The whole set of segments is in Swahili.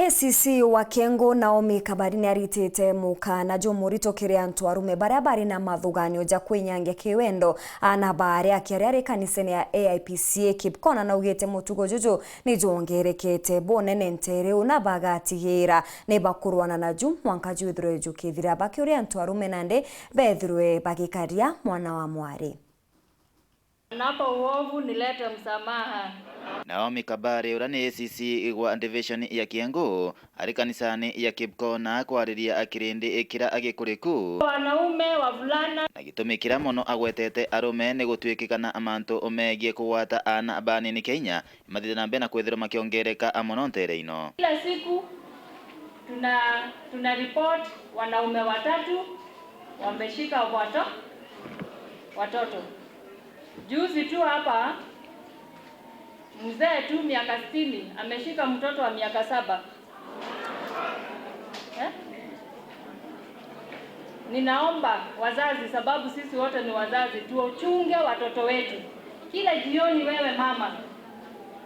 ACC wa Kengo Naomi Kabarini aritite MUKAANA jomurito kiri ANTU ARUME barabara na mathuganio ja KWINYANGIA KIWENDO ana bare akiarare kanisene ya AIPCA Kipkona na ugete mutugo jojo ni jongerekete bonene ntere una bagatigira ne bakurwana na jum wankaju ithro jukithira bakuri ANTU ARUME nande bethirwe bagikaria mwana wa mwari. Napo uovu nilete msamaha. Naomi Kabare urani ACC wa division ya Kiengo ari kanisani ya Kipkona kwariria akirindi ikira agikuriku wanaume wavulana na gitumikira mono agwetete arume ni gutwikikana amantu omegie kuwata ana banini Kenya mathitha na mbena kwithira makiongereka amono ntereino. Kila siku tuna report wanaume watatu wameshika watoto. Juzi tu hapa mzee tu miaka 60 ameshika mtoto wa miaka 7. Ninaomba wazazi, sababu sisi wote ni wazazi, tuochunge watoto wetu. Kila jioni wewe mama,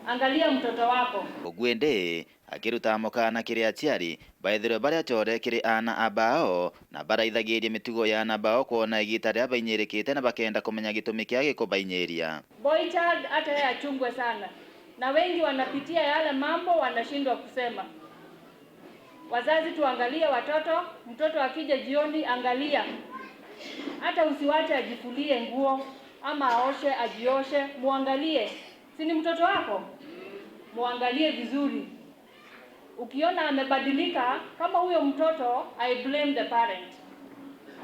angalia mtoto wako. Ogwende akiruta MUKAANA kiri aciari baithiro baria chore kiri ana abao na baraithagirie mitugo ya ana bao kuona igita ria bainyirikite na bakenda kumenya gitumi kia gikubainyĩria. Boy child hata yeye achungwe sana, na wengi wanapitia yale mambo wanashindwa kusema. Wazazi tuangalie watoto, mtoto akija jioni angalia. Hata usiwache ajifulie nguo ama aoshe ajioshe, muangalie. Si ni mtoto wako? Muangalie vizuri. Ukiona amebadilika kama huyo mtoto, I blame the parent.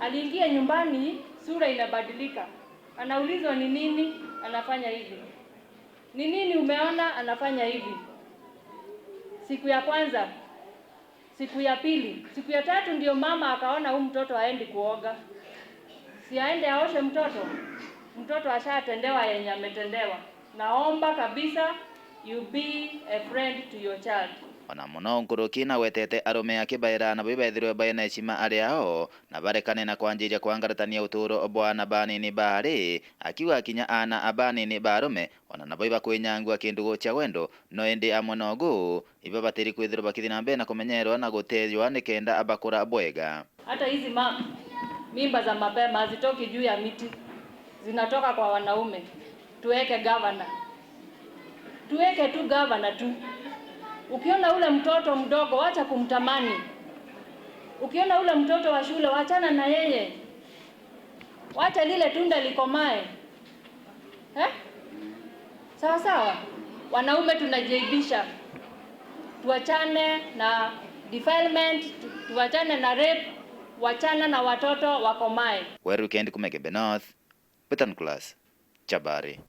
Aliingia nyumbani sura inabadilika. Anaulizwa ni nini, anafanya hivi. Ni nini umeona, anafanya hivi. Siku ya kwanza, siku ya pili, siku ya tatu ndio mama akaona huyu mtoto aendi kuoga. Si aende aoshe mtoto. Mtoto ashatendewa yenye ametendewa. Naomba kabisa you be a friend to your child. Ona muno nguruki na wetete arume akibaira na bibethirwe bayana heshima ari ao na barekane na kwanjiria kwangaratania uturo bwana banini bari akiwa akinya ana abanini barume ona na baiba kwinyangua kindu gocha wendo no ende amonogu ibabatiri kwithirwa bakithi na mbena kumenyerwa na gutethwa nikenda abakura bwega. Hata hizi mimba za mapema hazitoki juu ya miti, zinatoka kwa wanaume. Tuweke governor, tuweke tu governor tu. Ukiona ule mtoto mdogo wacha kumtamani. Ukiona ule mtoto wa shule wachana na yeye. Wacha lile tunda likomae. Sawa sawa. Wanaume tunajaibisha. Tuachane na defilement, tuachane na rape, wachana na watoto wakomae. Weekend kumege Benoth, Betan Class, Chabari.